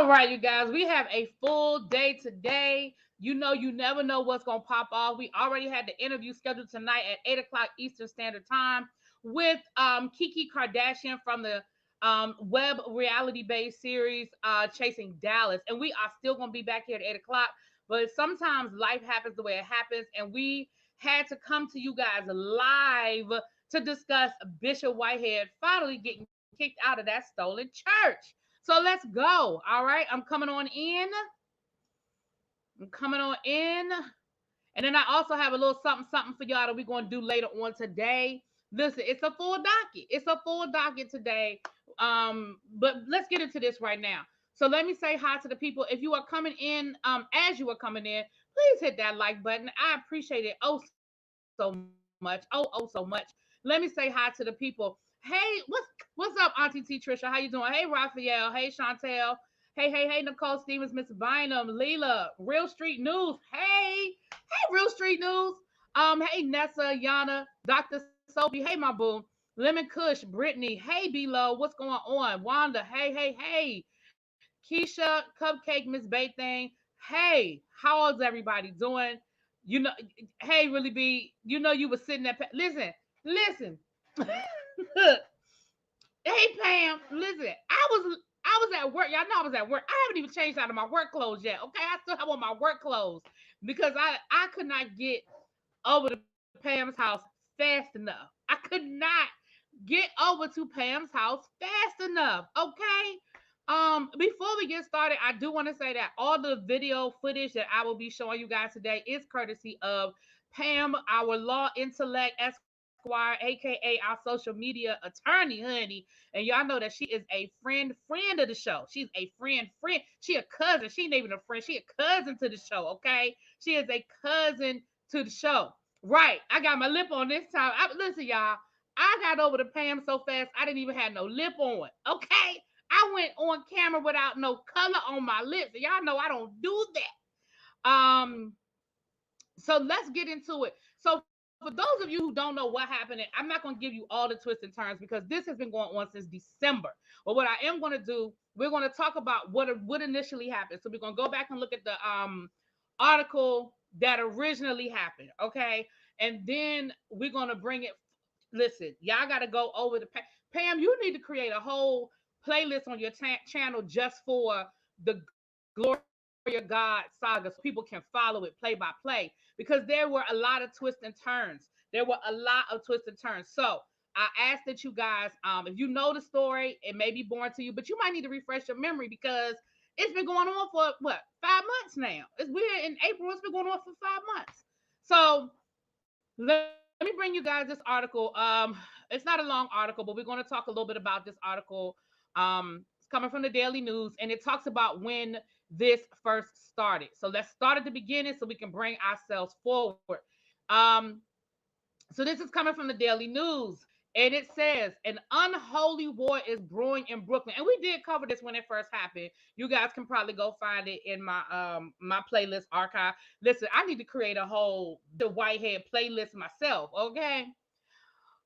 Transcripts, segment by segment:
All right, you guys, we have a full day today. You know, you never know what's going to pop off. We already had the interview scheduled tonight at 8 o'clock Eastern Standard Time with Kiki Kardashian from the web reality-based series Chasing Dallas. And we are still going to be back here at 8 o'clock. But sometimes life happens the way it happens. And we had to come to you guys live to discuss Bishop Whitehead finally getting kicked out of that stolen church. So let's go. All right. I'm coming on in. I'm coming on in. And then I also have a little something for y'all that we're going to do later on today. Listen, it's a full docket. It's a full docket today. But let's get into this right now. So let me say hi to the people. If you are coming in, as you are coming in, please hit that like button. I appreciate it so much. Oh so much. Let me say hi to the people. Hey, what's up, Auntie T Trisha? How you doing? Hey, Raphael. Hey, Chantel. Hey, Nicole Stevens, Miss Bynum, Leela, Real Street News. Hey, Real Street News. Hey, Nessa, Yana, Dr. Sophie. Hey, my boo. Lemon Kush, Brittany. Hey, Below. What's going on? Wanda. Hey. Keisha, Cupcake, Miss Bay Thing. Hey, how is everybody doing? You know, hey, Really B. You know you were sitting there. Listen. Hey Pam, listen. I was at work. Y'all know I was at work. I haven't even changed out of my work clothes yet. Okay, I still have on my work clothes because I could not get over to Pam's house fast enough. I could not get over to Pam's house fast enough. Okay. Before we get started, I do want to say that all the video footage that I will be showing you guys today is courtesy of Pam, our law intellect Esquire, aka our social media attorney, honey. And y'all know that she is a friend of the show. She's a friend. She a cousin. She ain't even a friend. She a cousin to the show. Okay, she is a cousin to the show. Right. I got my lip on this time. Listen, y'all. I got over to Pam so fast I didn't even have no lip on. Okay. I went on camera without no color on my lips. And y'all know I don't do that. So let's get into it. So for those of you who don't know what happened, I'm not going to give you all the twists and turns because this has been going on since December. But what I am going to do, we're going to talk about what initially happened. So we're going to go back and look at the article that originally happened, okay? And then we're going to bring it. Listen, y'all got to go over the Pam. You need to create a whole playlist on your channel just for the Glory of God saga so people can follow it play by play because there were a lot of twists and turns. There were a lot of twists and turns. So I ask that you guys, if you know the story, it may be boring to you, but you might need to refresh your memory because it's been going on for what, 5 months now. We're in April. It's been going on for 5 months. So let me bring you guys this article. It's not a long article, but we're going to talk a little bit about this article. It's coming from the Daily News, and it talks about when this first started. So let's start at the beginning so we can bring ourselves forward. Um, so this is coming from the Daily News, and it says an unholy war is brewing in Brooklyn. And we did cover this when it first happened. You guys can probably go find it in my playlist archive. Listen, I need to create a whole the Whitehead playlist myself. Okay.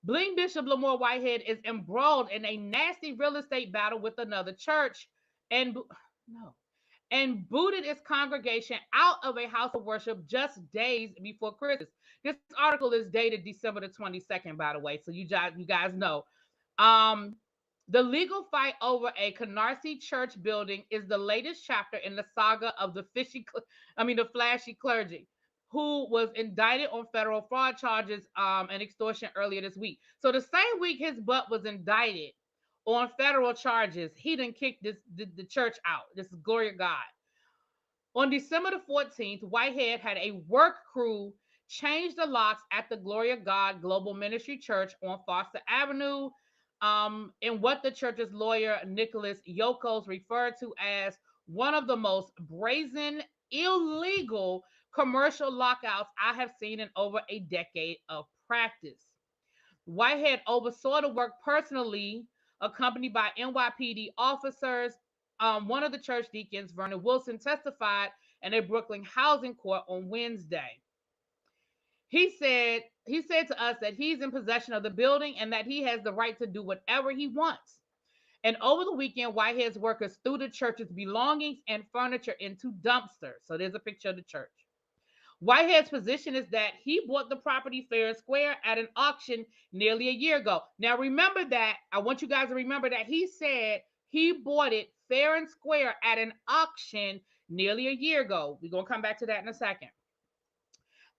Bling Bishop Lamore Whitehead is embroiled in a nasty real estate battle with another church, and no, and booted its congregation out of a house of worship just days before Christmas. This article is dated December the 22nd, by the way, so you guys know. Um, the legal fight over a Canarsie church building is the latest chapter in the saga of the flashy clergy, who was indicted on federal fraud charges and extortion earlier this week. So the same week his butt was indicted on federal charges, he didn't kick the church out. This is Glory of God. On December the 14th, Whitehead had a work crew change the locks at the Glory of God Global Ministry Church on Foster Avenue, in what the church's lawyer Nicholas Yokos referred to as one of the most brazen, illegal commercial lockouts I have seen in over a decade of practice. Whitehead oversaw the work personally, accompanied by NYPD officers. One of the church deacons, Vernon Wilson, testified in a Brooklyn housing court on Wednesday. He said to us that he's in possession of the building and that he has the right to do whatever he wants. And over the weekend, Whitehead's workers threw the church's belongings and furniture into dumpsters. So there's a picture of the church. Whitehead's position is that he bought the property fair and square at an auction nearly a year ago. Now, remember that. I want you guys to remember that he said he bought it fair and square at an auction nearly a year ago. We're going to come back to that in a second.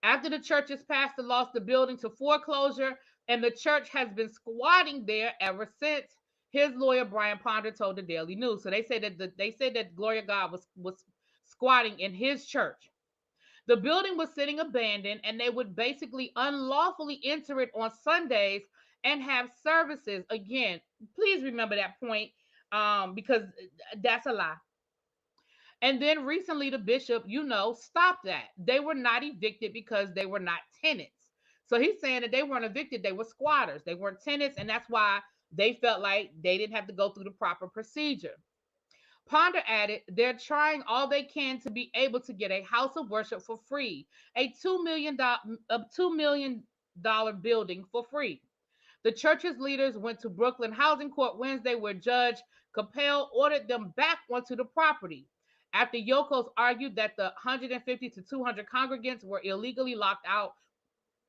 After the church's pastor lost the building to foreclosure, and the church has been squatting there ever since, his lawyer Brian Ponder told the Daily News. So they said that Gloria God was squatting in his church. The building was sitting abandoned, and they would basically unlawfully enter it on Sundays and have services. Again, please remember that point, because that's a lie. And then recently, the bishop, stopped that. They were not evicted because they were not tenants. So he's saying that they weren't evicted, they were squatters. They weren't tenants, and that's why they felt like they didn't have to go through the proper procedure. Ponder added, they're trying all they can to be able to get a house of worship for free, a $2 million building for free. The church's leaders went to Brooklyn Housing Court Wednesday, where Judge Capel ordered them back onto the property after Yokos argued that the 150 to 200 congregants were illegally locked out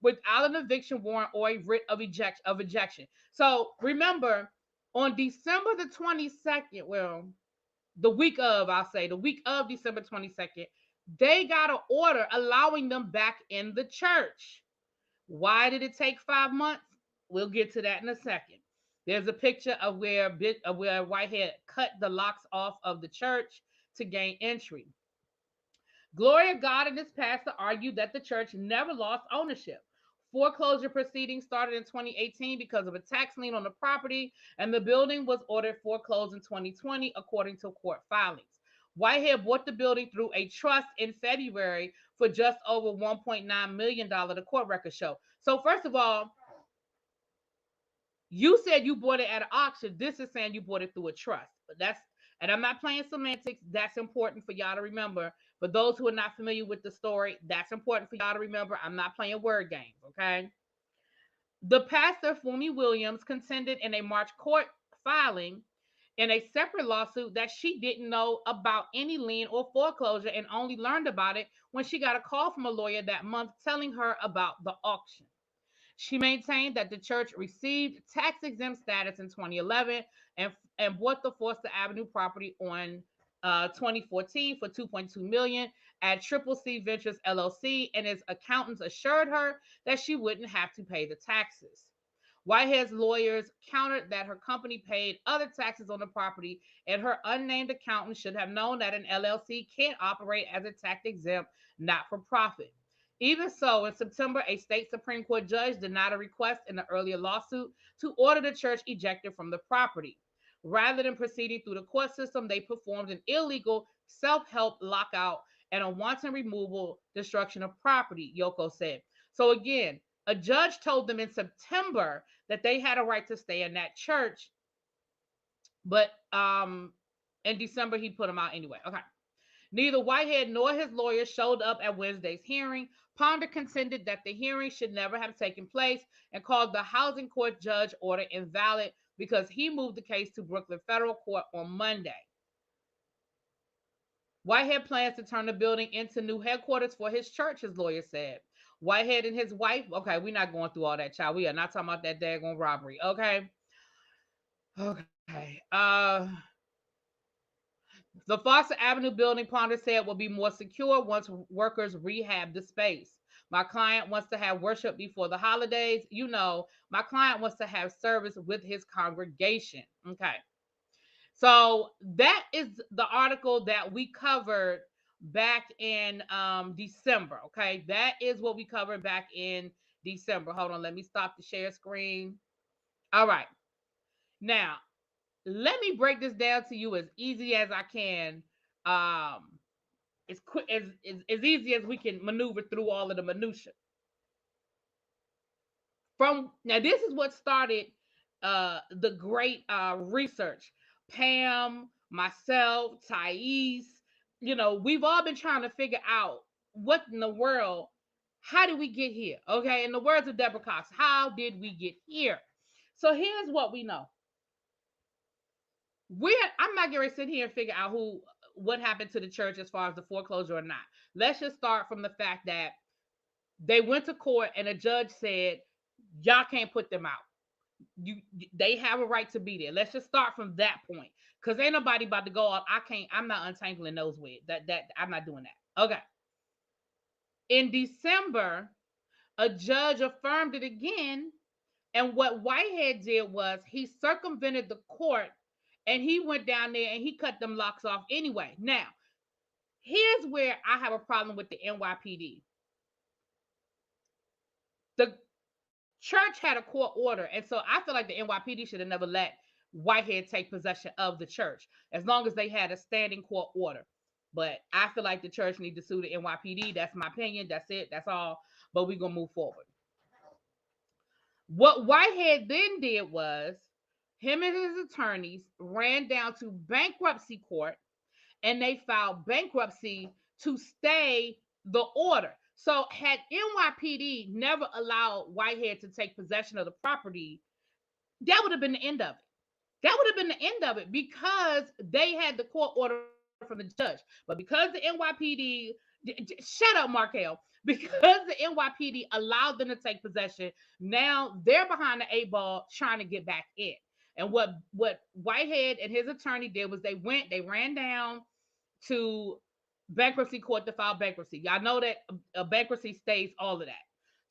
without an eviction warrant or a writ of ejection. So remember, on December the 22nd, the week of December 22nd, they got an order allowing them back in the church. Why did it take 5 months? We'll get to that in a second. There's a picture of where Whitehead cut the locks off of the church to gain entry. Gloria God and his pastor argued that the church never lost ownership. Foreclosure proceedings started in 2018 because of a tax lien on the property, and the building was ordered foreclosed in 2020, according to court filings. Whitehead bought the building through a trust in February for just over $1.9 million, the court records show. So, first of all, you said you bought it at an auction. This is saying you bought it through a trust. And I'm not playing semantics. That's important for y'all to remember. For those who are not familiar with the story, that's important for y'all to remember. I'm not playing word games, okay? The pastor, Fumi Williams, contended in a March court filing in a separate lawsuit that she didn't know about any lien or foreclosure and only learned about it when she got a call from a lawyer that month telling her about the auction. She maintained that the church received tax exempt status in 2011 and bought the Forster Avenue property on 2014 for $2.2 million at Triple C Ventures LLC, and his accountants assured her that she wouldn't have to pay the taxes. Whitehead's lawyers countered that her company paid other taxes on the property, and her unnamed accountant should have known that an LLC can't operate as a tax exempt not for profit. Even so, in September, a state Supreme Court judge denied a request in the earlier lawsuit to order the church ejected from the property. Rather than proceeding through the court system, they performed an illegal self-help lockout and a wanton removal, destruction of property, Yoko said. So again, a judge told them in September that they had a right to stay in that church, but in December he put them out anyway. Okay. Neither Whitehead nor his lawyer showed up at Wednesday's hearing. Ponder contended that the hearing should never have taken place and called the housing court judge order invalid because he moved the case to Brooklyn Federal Court on Monday. Whitehead plans to turn the building into new headquarters for his church, his lawyer said. Whitehead and his wife, okay, we're not going through all that, child. We are not talking about that daggone robbery, okay? Okay. The Foster Avenue building, Ponder said, will be more secure once workers rehab the space. My client wants to have worship before the holidays. My client wants to have service with his congregation. Okay. So that is the article that we covered back in December. Okay. That is what we covered back in December. Hold on. Let me stop the share screen. All right. Now, let me break this down to you as easy as I can. As quick as easy as we can maneuver through all of the minutia. Now, this is what started the great research. Pam, myself, Thais, we've all been trying to figure out what in the world, how did we get here? Okay, in the words of Deborah Cox, how did we get here? So here's what we know. I'm not going to sit here and figure out what happened to the church as far as the foreclosure or not. Let's just start from the fact that they went to court and a judge said, y'all can't put them out. You They have a right to be there. Let's just start from that point. Cause ain't nobody about to go up. I'm not untangling those with that. I'm not doing that. Okay. In December, a judge affirmed it again. And what Whitehead did was he circumvented the court and he went down there and he cut them locks off anyway. Now, here's where I have a problem with the NYPD. The church had a court order, and so I feel like the NYPD should have never let Whitehead take possession of the church as long as they had a standing court order. But I feel like the church need to sue the NYPD. That's my opinion. That's it. That's all. But we're going to move forward. What Whitehead then did was him and his attorneys ran down to bankruptcy court and they filed bankruptcy to stay the order. So had NYPD never allowed Whitehead to take possession of the property, that would have been the end of it. That would have been the end of it because they had the court order from the judge. But because the NYPD, shut up, Markel, because the NYPD allowed them to take possession, now they're behind the eight ball trying to get back in. And what Whitehead and his attorney did was they ran down to bankruptcy court to file bankruptcy. Y'all know that a bankruptcy stays all of that.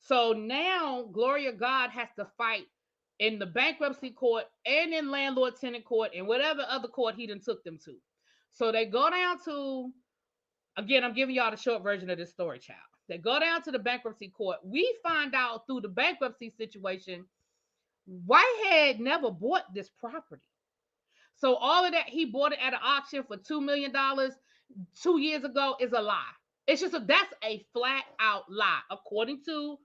So now Gloria God has to fight in the bankruptcy court and in landlord tenant court and whatever other court he done took them to. So they go down to, again, I'm giving y'all the short version of this story, child. They go down to the bankruptcy court. We find out through the bankruptcy situation, Whitehead never bought this property. So all of that, he bought it at an auction for $2 million 2 years ago is a lie. That's a flat out lie, according to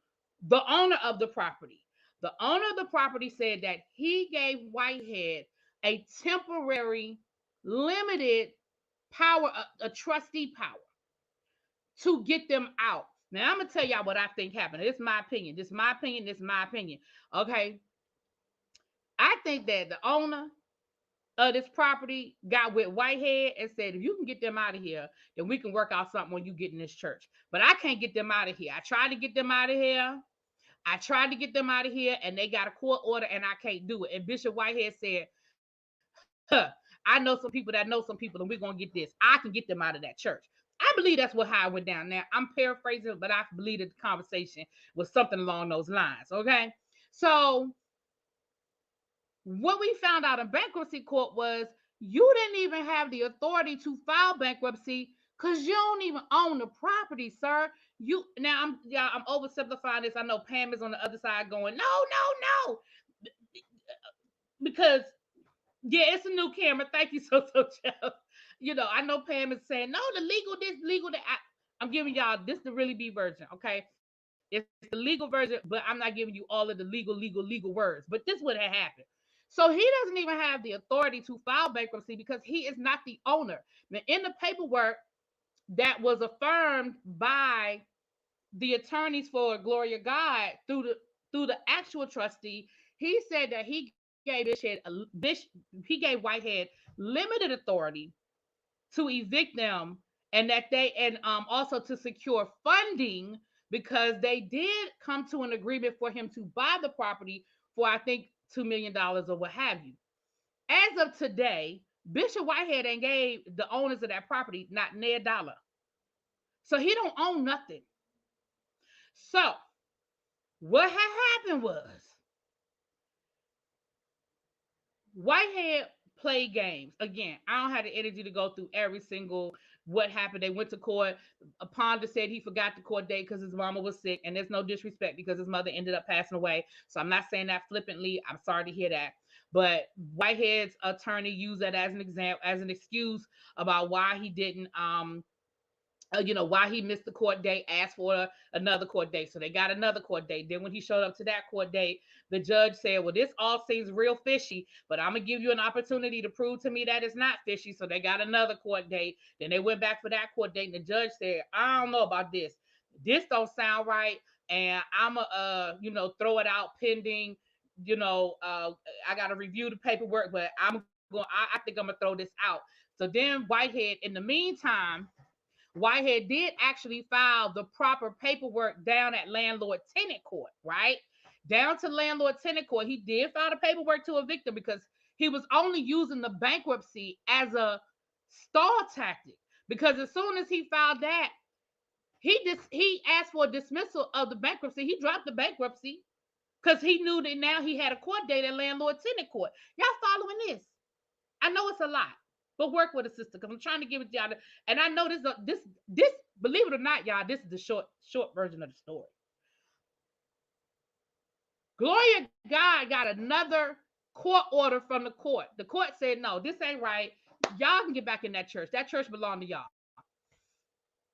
the owner of the property. The owner of the property said that he gave Whitehead a temporary, limited power, a trustee power to get them out. Now I'm gonna tell y'all what I think happened. This is my opinion. This is my opinion. This is my opinion. Okay. I think that the owner of this property got with Whitehead and said, if you can get them out of here, then we can work out something when you get in this church. But I can't get them out of here. I tried to get them out of here. And they got a court order and I can't do it. And Bishop Whitehead said, I know some people that know some people and we're going to get this. I can get them out of that church. I believe that's how it went down. Now, I'm paraphrasing, but I believe that the conversation was something along those lines. Okay. So what we found out in bankruptcy court was you didn't even have the authority to file bankruptcy because you don't even own the property, sir. I'm oversimplifying this. I know Pam is on the other side going, no, because it's a new camera. Thank you so, Jeff. I know Pam is saying no, the legal this, legal that. I'm giving y'all this the really be version, okay? It's the legal version, but I'm not giving you all of the legal words. But this would have happened. So he doesn't even have the authority to file bankruptcy because he is not the owner. Now, in the paperwork that was affirmed by the attorneys for Gloria God through the actual trustee, he said that he gave Whitehead limited authority to evict them, and that also to secure funding because they did come to an agreement for him to buy the property for I think $2 million or what have you. As of today, Bishop Whitehead ain't gave the owners of that property not near a dollar. So he don't own nothing. So what had happened was Whitehead played games. Again, I don't have the energy to go through every single what happened. They went to court. Ponda said he forgot the court date because his mama was sick, and there's no disrespect because his mother ended up passing away. So I'm not saying that flippantly. I'm sorry to hear that. But Whitehead's attorney used that as an example, as an excuse about why he didn't why he missed the court date, asked for another court date. So they got another court date. Then when he showed up to that court date, the judge said, well, this all seems real fishy, but I'm going to give you an opportunity to prove to me that it's not fishy. So they got another court date. Then they went back for that court date. And the judge said, I don't know about this. This don't sound right. And I'm going to, throw it out pending, I got to review the paperwork, but I'm going to I think I'm gonna throw this out. So then Whitehead, in the meantime, Whitehead did actually file the proper paperwork down at landlord tenant court, right? Down to landlord tenant court. He did file the paperwork to evict them because he was only using the bankruptcy as a stall tactic. Because as soon as he filed that, he asked for a dismissal of the bankruptcy. He dropped the bankruptcy because he knew that now he had a court date at landlord tenant court. Y'all following this? I know it's a lot, but work with a sister because I'm trying to give it to y'all. And I know this. Believe it or not, y'all, this is the short version of the story. Gloria God got another court order from the court. The court said, no, this ain't right. Y'all can get back in that church. That church belonged to y'all.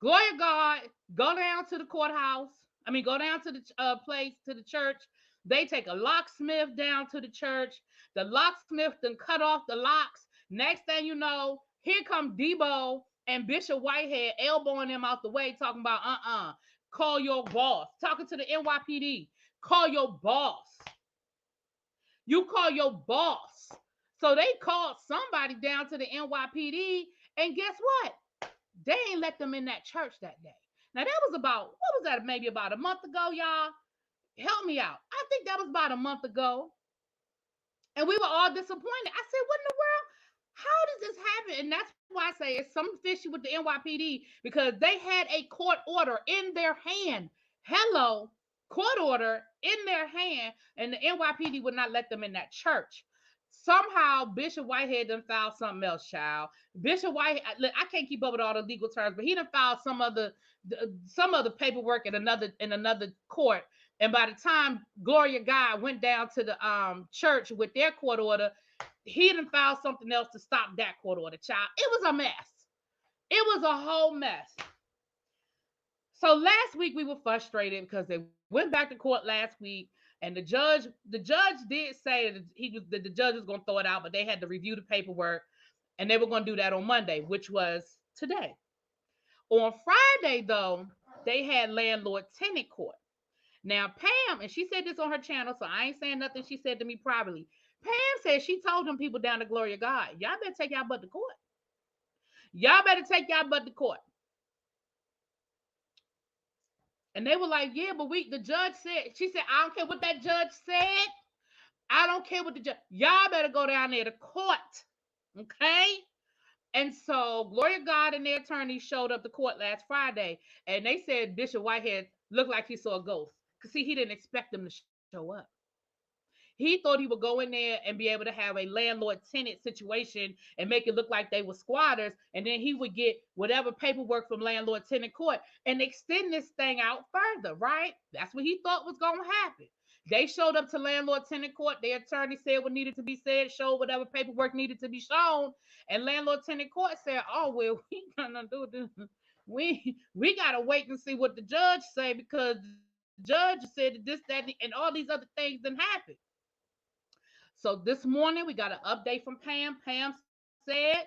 Gloria God, go down to the courthouse. Go down to the place, to the church. They take a locksmith down to the church. The locksmith then cut off the locks. Next thing you know, here come Debo and Bishop Whitehead elbowing them out the way, talking about call your boss. Talking to the NYPD. Call your boss. You call your boss. So they called somebody down to the NYPD, and guess what? They ain't let them in that church that day. Now that was what was that? Maybe about a month ago, y'all. Help me out. I think that was about a month ago. And we were all disappointed. I said, what in the world? How does this happen? And that's why I say it's some fishy with the NYPD because they had a court order in their hand. Hello, court order in their hand, and the NYPD would not let them in that church. Somehow Bishop Whitehead done filed something else, child. Bishop Whitehead, I can't keep up with all the legal terms, but he done filed some other paperwork in another court. And by the time Gloria God went down to the church with their court order, he done filed something else to stop that court order, child. It was a mess. It was a whole mess. So last week we were frustrated because they went back to court last week, and the judge did say that the judge was going to throw it out, but they had to review the paperwork, and they were going to do that on Monday, which was today. On Friday, though, they had landlord tenant court. Now, Pam, and she said this on her channel, so I ain't saying nothing she said to me privately. Pam said she told them people down to Gloria God, y'all better take y'all butt to court. Y'all better take y'all butt to court. And they were like, yeah, but the judge said, she said, I don't care what that judge said. I don't care what the judge, y'all better go down there to court. Okay? And so Gloria God and their attorney showed up to court last Friday, and they said Bishop Whitehead looked like he saw a ghost. Because, see, he didn't expect them to show up. He thought he would go in there and be able to have a landlord-tenant situation and make it look like they were squatters, and then he would get whatever paperwork from landlord-tenant court and extend this thing out further, right? That's what he thought was going to happen. They showed up to landlord-tenant court. Their attorney said what needed to be said, showed whatever paperwork needed to be shown, and landlord-tenant court said, oh, well, we gonna do this. We got to wait and see what the judge say because the judge said that this, that, and all these other things didn't happen. So this morning we got an update from Pam. Pam said,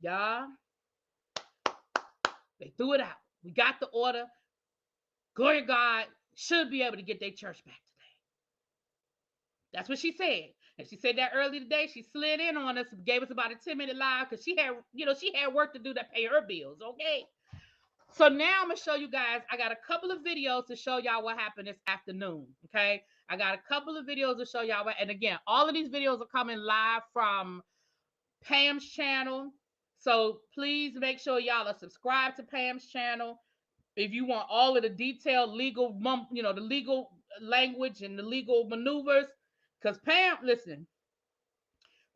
y'all, they threw it out. We got the order. Glory to God, should be able to get their church back today. That's what she said. And she said that early today. She slid in on us, gave us about a 10-minute live because she had work to do to pay her bills, okay? So now I'm going to show you guys, I got a couple of videos to show y'all what happened this afternoon, okay? I got a couple of videos to show y'all what, and again, all of these videos are coming live from Pam's channel. So please make sure y'all are subscribed to Pam's channel. If you want all of the detailed legal, the legal language and the legal maneuvers, because Pam, listen,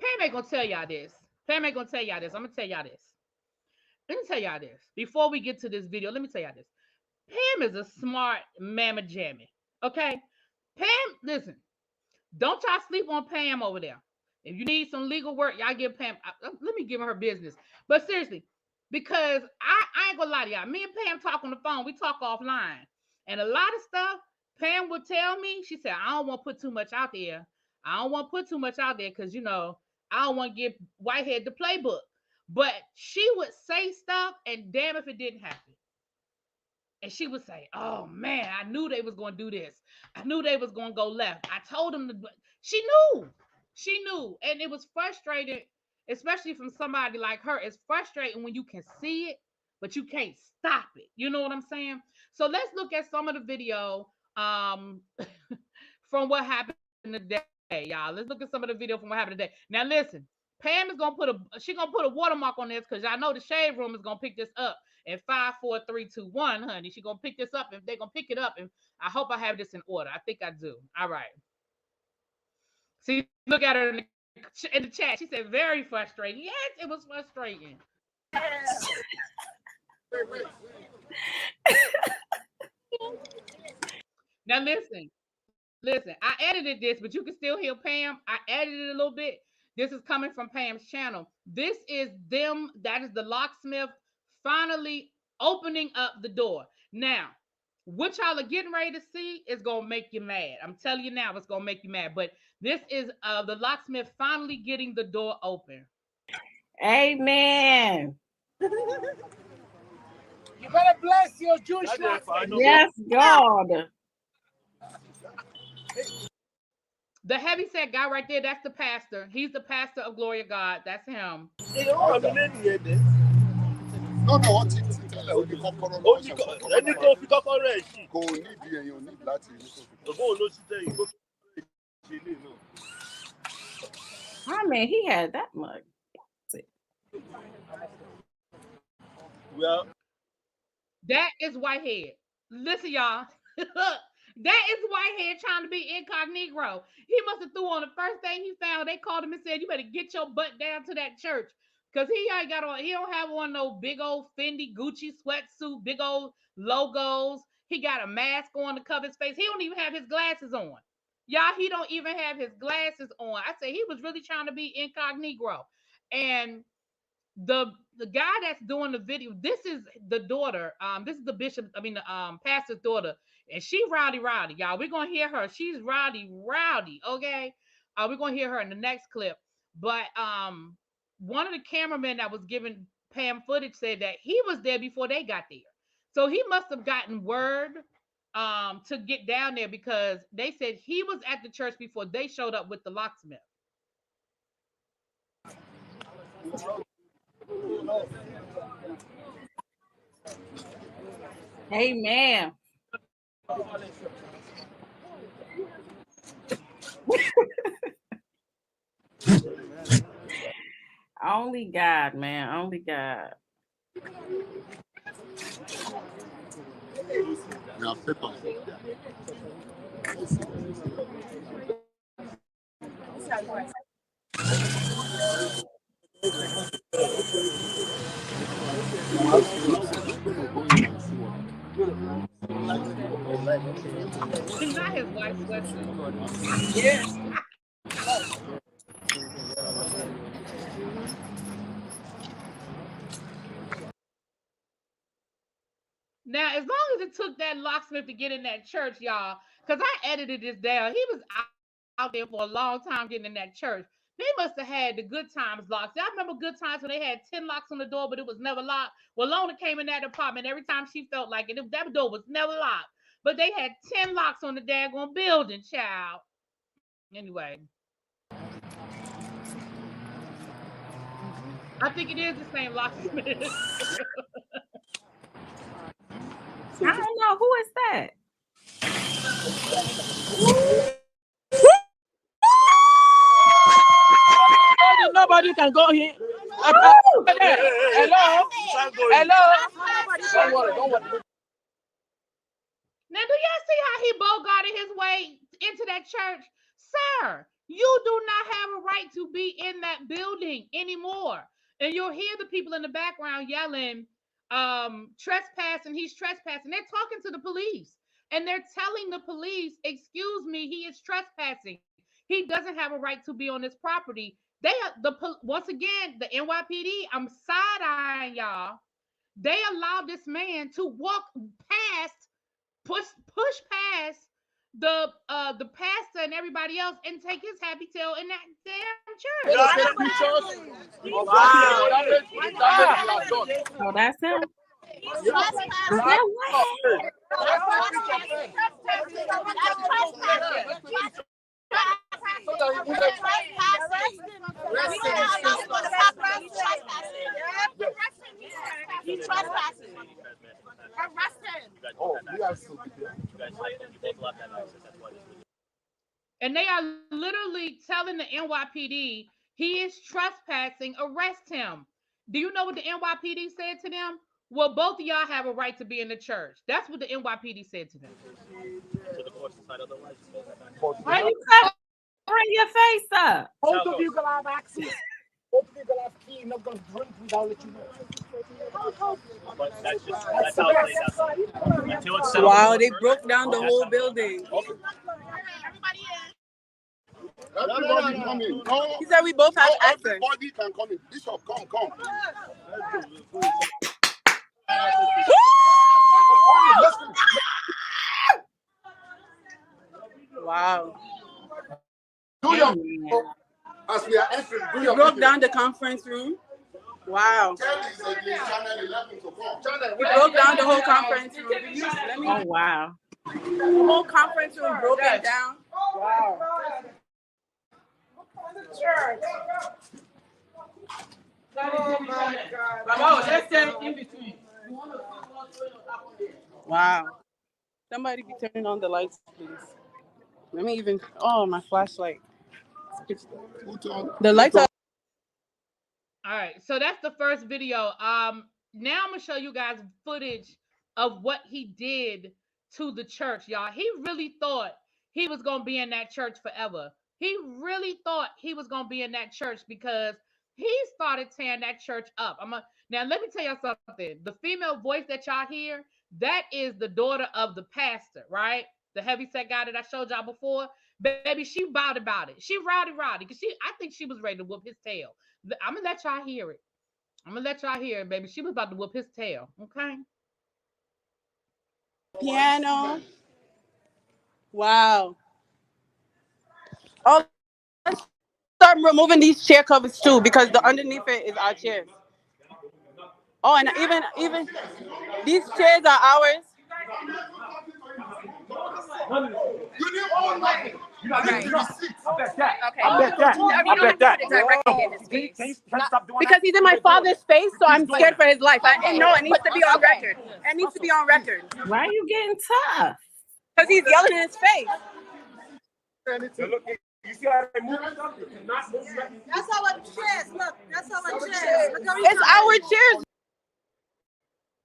Pam ain't going to tell y'all this. Pam ain't going to tell y'all this. I'm going to tell y'all this. Let me tell y'all this. Before we get to this video, let me tell y'all this. Pam is a smart mamma jammy. Okay? Pam, listen. Don't y'all sleep on Pam over there. If you need some legal work, y'all give Pam. Let me give her business. But seriously, because I ain't gonna lie to y'all. Me and Pam talk on the phone. We talk offline. And a lot of stuff Pam would tell me. She said, I don't want to put too much out there. I don't want to put too much out there because, I don't want to give Whitehead the playbook. But she would say stuff, and damn if it didn't happen. And she would say, oh, man, I knew they was going to do this. I knew they was going to go left. I told them, she knew. She knew, and it was frustrating, especially from somebody like her. It's frustrating when you can see it, but you can't stop it. You know what I'm saying? So let's look at some of the video from what happened today, y'all. Let's look at some of the video from what happened today. Now listen, Pam is gonna put a watermark on this because y'all know the shade room is gonna pick this up in 5, 4, 3, 2, 1, honey. She gonna pick this up and they're gonna pick it up. And I hope I have this in order. I think I do. All right. See, look at her in the chat. She said, very frustrating. Yes, it was frustrating. Now listen. I edited this, but you can still hear Pam. I edited it a little bit. This is coming from Pam's channel. This is them. That is the locksmith finally opening up the door. Now, what y'all are getting ready to see is gonna make you mad. I'm telling you now, it's gonna make you mad. But this is the locksmith finally getting the door open. Amen. You better bless your Jewish life. Yes, God. The heavyset guy right there, that's the pastor. He's the pastor of Glory of God. That's him. No, what ti tẹ́lẹ̀ ó ní kọ́kọ́rọ́ lọ́wọ́ ṣe kọ́kọ́rọ́. Ẹni kò fi kọ́kọ́rọ́ ẹ̀ sí. Kò nídìí èèyàn ní láti ní kò fi. Ògbó ló ṣí tẹ̀yìn kó ṣe ilé náà. I mean, he had that much. Well, that is Whitehead. Listen, y'all. That is Whitehead trying to be incognito. He must have threw on the first thing he found. They called him and said, "You better get your butt down to that church." Because he ain't got on, he don't have one of those big old Fendi Gucci sweatsuit, big old logos. He got a mask on to cover his face. He don't even have his glasses on. Y'all, he don't even have his glasses on. I say he was really trying to be incognito. And the guy that's doing the video, this is the daughter. This is the bishop, the pastor's daughter. And she rowdy, y'all. We're gonna hear her. She's rowdy, okay? We're gonna hear her in the next clip. But one of the cameramen that was giving Pam footage said that he was there before they got there. So he must have gotten word to get down there because they said he was at the church before they showed up with the locksmith. Amen. Only God, man. Only God. Now, paper. He's not his wife's sweatshirt. Yes. Now, as long as it took that locksmith to get in that church, y'all, because I edited this down. He was out there for a long time getting in that church. They must have had the Good Times locks. Y'all remember Good Times when they had 10 locks on the door, but it was never locked? Well, Lona came in that apartment every time she felt like it. That door was never locked. But they had 10 locks on the daggone building, child. Anyway. I think it is the same locksmith. I don't know. Who is that? Nobody can go here. Hello? Don't worry. Now, do y'all see how he bogarted his way into that church? Sir, you do not have a right to be in that building anymore. And you'll hear the people in the background yelling, trespassing, he's trespassing. They're talking to the police. And they're telling the police, excuse me, he is trespassing. He doesn't have a right to be on this property. Once again, the NYPD, I'm side-eyeing y'all. They allowed this man to walk past, push past the pastor and everybody else and take his happy tail in that damn church. Oh, that's him. And they are literally telling the NYPD he is trespassing, arrest him. Do you know what the NYPD said to them? Well, both of y'all have a right to be in the church. That's what the NYPD said to them. Why you covering your face up? Both of you gonna have access. Both of you gonna have key. Not gonna drink without let you know. Wow, they broke down the whole building. Everybody come in. No, He said we both have access. everybody can come in. Bishop, come. Wow. Do your as we are entering. Do your Broke down the conference room. Wow. We broke down the whole conference room. Oh wow. The whole conference room broken down. Wow. Wow. Somebody be turning on the lights, please. Let me even. Oh, my flashlight. The lights are. All right, so that's the first video. Now I'm gonna show you guys footage of what he did to the church, y'all. He really thought he was gonna be in that church forever. He really thought he was gonna be in that church because he started tearing that church up. Now let me tell y'all something. The female voice that y'all hear, that is the daughter of the pastor, right? The heavyset guy that I showed y'all before. Baby, she bowed about it. She rowdy, because I think she was ready to whoop his tail. I'm gonna let y'all hear it. Baby. She was about to whoop his tail. Okay. Piano. Wow. Oh, let's start removing these chair covers too, because the underneath it is our chairs. Oh, and even these chairs are ours. You didn't own nothing. You didn't give me seats. I bet that. Okay. I bet that. I bet that. Can you stop doing Because he's in my father's face, so I'm scared for his life. I know it needs to be on record. It needs to be on record. Why are you getting tough? Because he's yelling in his face. So look, you see how they move? That's our chairs. Look, that's our chairs. It's our chairs.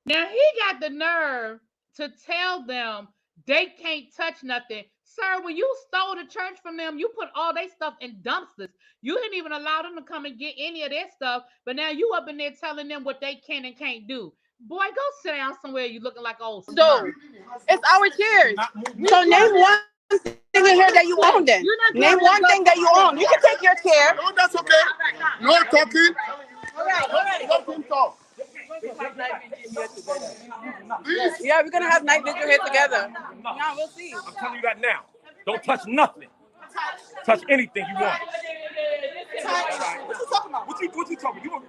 Now he got the nerve to tell them they can't touch nothing. Sir, when you stole the church from them, you put all their stuff in dumpsters. You didn't even allow them to come and get any of their stuff. But now you up in there telling them what they can and can't do. Boy, go sit down somewhere. You looking like old. So it's our chairs. So name one thing in here that you own then. Name one thing that you own. You can take your chair. No, that's okay. No talking. All right. Let him talk. Yeah, we're gonna have night vigil here together. Yeah, we'll see. I'm telling you that now. Don't touch nothing. Touch anything you want. What you talking about? What you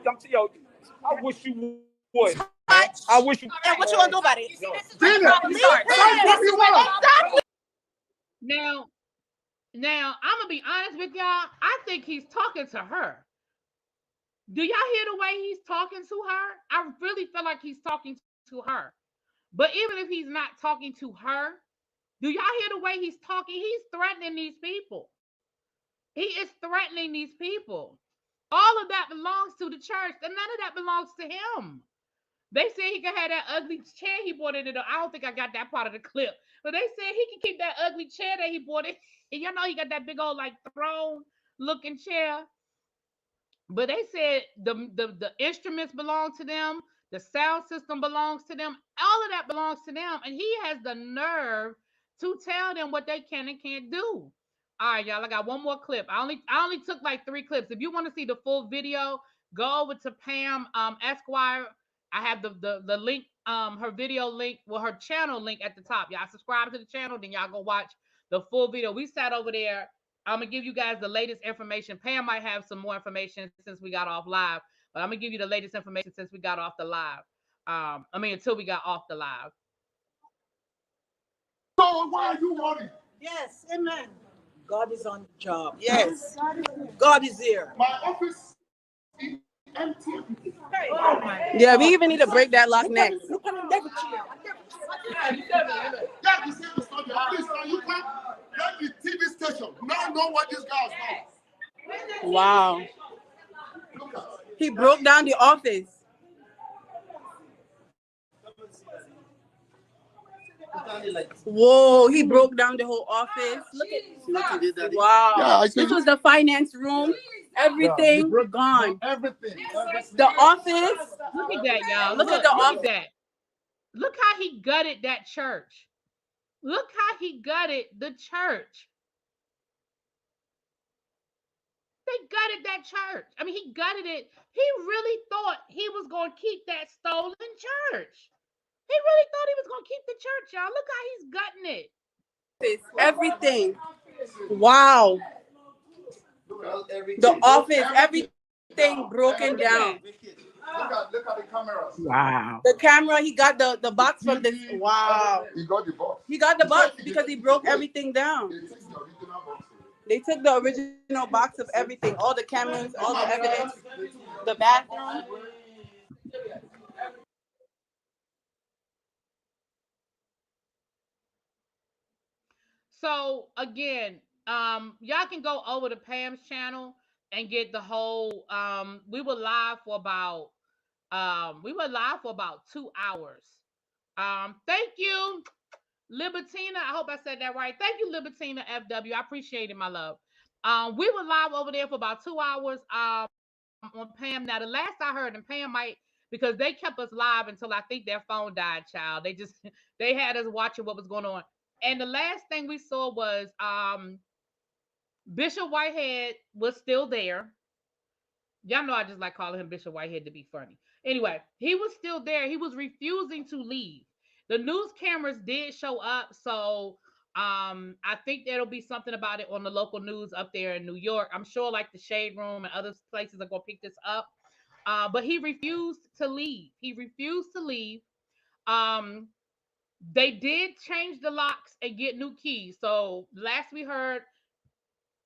talking? Yo, I wish you would. I wish you. And what you gonna do about it? Now, I'm gonna be honest with y'all. I think he's talking to her. Do y'all hear the way he's talking to her? I really feel like he's talking to her. But even if he's not talking to her, do y'all hear the way he's talking? He's threatening these people. He is threatening these people. All of that belongs to the church, and none of that belongs to him. They said he could have that ugly chair he bought in it. I don't think I got that part of the clip. But they said he can keep that ugly chair that he bought it. And you know he got that big old like throne looking chair. But they said the instruments belong to them. The sound system belongs to them. All of that belongs to them. And he has the nerve to tell them what they can and can't do. All right, y'all, I got one more clip. I only took like 3 clips. If you want to see the full video, go over to Pam Esquire. I have the link, her video link, well, her channel link at the top. Y'all subscribe to the channel, then y'all go watch the full video. We sat over there. I'm going to give you guys the latest information. Pam might have some more information since we got off live, but I'm going to give you the latest information since we got off the live. Until we got off the live. So why are you worried? Yes, amen. God is on the job. Yes. God is here. My office is empty. Oh my Yeah, we even need to break that lock next. Look at the devil chair. Yeah, you said to stop there. Please, can you come? Let the TV station now know what this guy has done. Wow. He broke down the office. Whoa, he broke down the whole office. Look at wow. Yeah, this was the finance room. Everything gone. Everything. The office. Look at that, y'all. Look at the look office. at that. Look how he gutted that church. Look how he gutted the church. They gutted that church. I mean, he gutted it. He really thought he was going to keep that stolen church. He really thought he was going to keep the church, y'all. Look how he's gutting it. Everything. Wow. The office, everything broken down. Look at the cameras. Wow. The camera, he got the box from this. Wow. He got the box. He got the box because he broke everything down. They took the original box of everything, all the cameras, all the evidence, the bathroom. So again, y'all can go over to Pam's channel and get the whole. We were live for about 2 hours. Thank you, Libertina. I hope I said that right. Thank you, Libertina FW. I appreciate it, my love. We were live over there for about 2 hours. On Pam. Now, the last I heard, and Pam might, because they kept us live until I think their phone died, child. They just they had us watching what was going on. And the last thing we saw was Bishop Whitehead was still there. Y'all know I just like calling him Bishop Whitehead to be funny. Anyway, he was still there. He was refusing to leave. The news cameras did show up, so I think there'll be something about it on the local news up there in New York. I'm sure like the Shade Room and other places are gonna pick this up. But he refused to leave. He refused to leave. Um, they did change the locks and get new keys. So last we heard,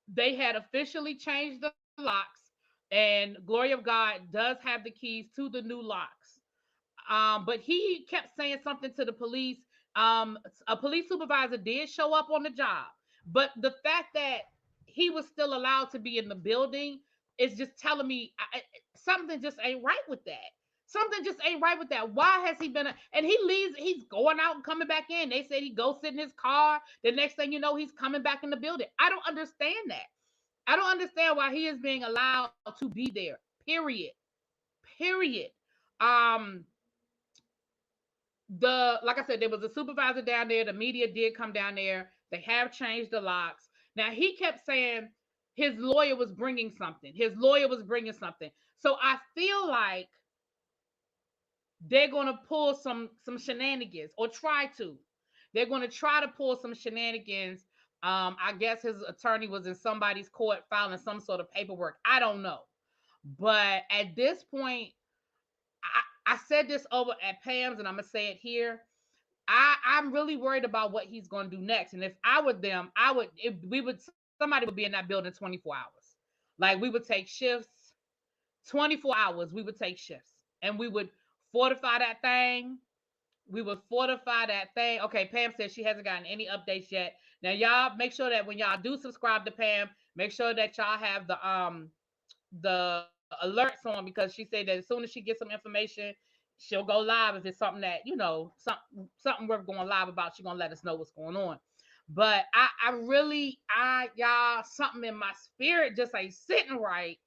they had officially changed the locks, and Glory of God does have the keys to the new locks. But he kept saying something to the police. A police supervisor did show up on the job, but the fact that he was still allowed to be in the building is just telling me something just ain't right with that. Something just ain't right with that. Why has he been? And he leaves. He's going out and coming back in. They said he goes sit in his car. The next thing you know, he's coming back in the building. I don't understand that. I don't understand why he is being allowed to be there. Period. Period. Um, like I said, there was a supervisor down there. The media did come down there. They have changed the locks. Now he kept saying his lawyer was bringing something. His lawyer was bringing something. So I feel like they're going to pull some shenanigans, or try to. They're going to try to pull some shenanigans. I guess his attorney was in somebody's court filing some sort of paperwork. I don't know. But at this point, I said this over at Pam's, and I'm gonna say it here. I'm really worried about what he's gonna do next. And if I were them, if we would, somebody would be in that building 24 hours. Like, we would take shifts, 24 hours. We would take shifts, and we would fortify that thing. We would fortify that thing. Okay, Pam says she hasn't gotten any updates yet. Now, y'all make sure that when y'all do subscribe to Pam, make sure that y'all have the alerts on, because she said that as soon as she gets some information, she'll go live. If it's something that, something worth going live about, she's gonna let us know what's going on. But y'all, something in my spirit just ain't sitting right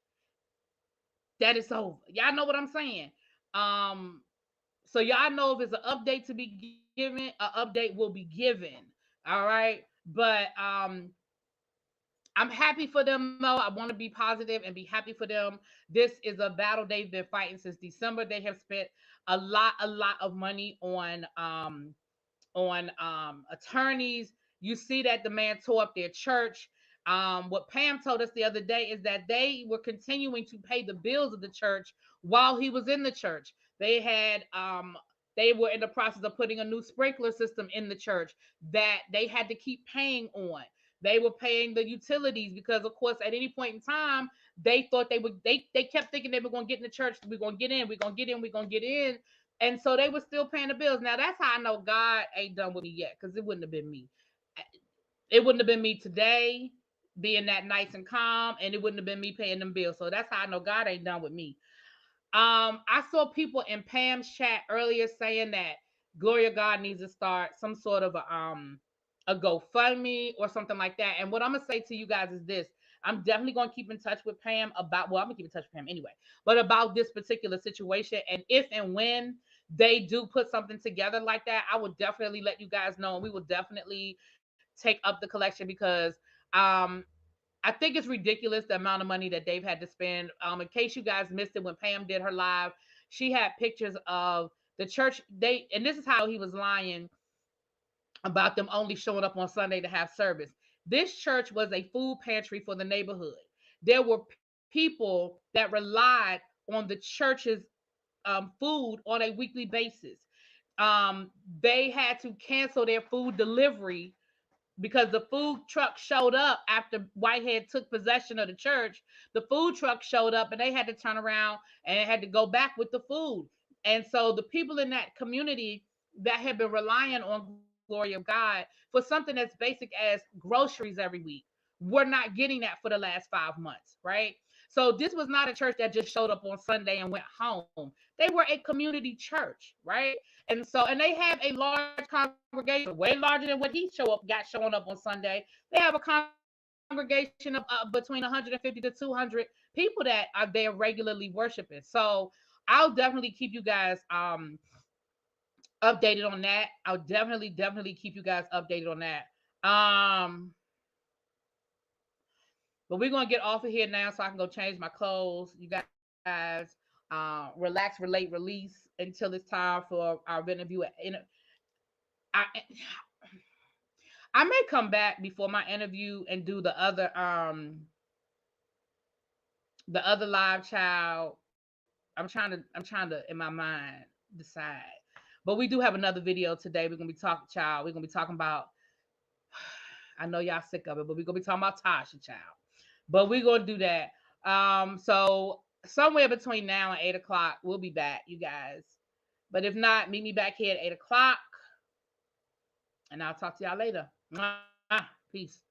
that it's over. Y'all know what I'm saying? So y'all know if it's an update to be given, an update will be given. All right. But I'm happy for them, though. I want to be positive and be happy for them. This is a battle they've been fighting since December. They have spent a lot of money on attorneys. You see that the man tore up their church. What Pam told us the other day is that they were continuing to pay the bills of the church while he was in the church. They were in the process of putting a new sprinkler system in the church that they had to keep paying on. They were paying the utilities because, of course, at any point in time, they thought they kept thinking they were going to get in the church. We're going to get in, we're going to get in, we're going to get in. And so they were still paying the bills. Now that's how I know God ain't done with me yet, because it wouldn't have been me. It wouldn't have been me today being that nice and calm, and it wouldn't have been me paying them bills. So that's how I know God ain't done with me. I saw people in Pam's chat earlier saying that Gloria God needs to start some sort of a GoFundMe or something like that. And what I'm gonna say to you guys is this: I'm definitely gonna keep in touch with Pam about. Well, I'm gonna keep in touch with Pam anyway, but about this particular situation. And if and when they do put something together like that, I will definitely let you guys know, and we will definitely take up the collection, because um I think it's ridiculous the amount of money that they've had to spend. In case you guys missed it, when Pam did her live, she had pictures of the church. And this is how he was lying about them only showing up on Sunday to have service. This church was a food pantry for the neighborhood. There were people that relied on the church's food on a weekly basis. They had to cancel their food delivery because the food truck showed up after Whitehead took possession of the church. The food truck showed up and they had to turn around and had to go back with the food. And so the people in that community that had been relying on Glory of God for something as basic as groceries every week were not getting that for the last 5 months, right? So this was not a church that just showed up on Sunday and went home. They were a community church, right? And they have a large congregation, way larger than what he got showing up on Sunday. They have a congregation of between 150 to 200 people that are there regularly worshiping. So I'll definitely keep you guys updated on that. I'll definitely keep you guys updated on that. Um, but we're gonna get off of here now so I can go change my clothes. You guys, relax, relate, release until it's time for our interview. I I may come back before my interview and do the other live child. I'm trying to in my mind decide. But we do have another video today. We're gonna be talking, child. We're gonna be talking about, I know y'all sick of it, but we're gonna be talking about Tasha, child. But we're gonna do that. So somewhere between now and 8 o'clock, we'll be back, you guys. But if not, meet me back here at 8 o'clock, and I'll talk to y'all later. Mwah. Peace.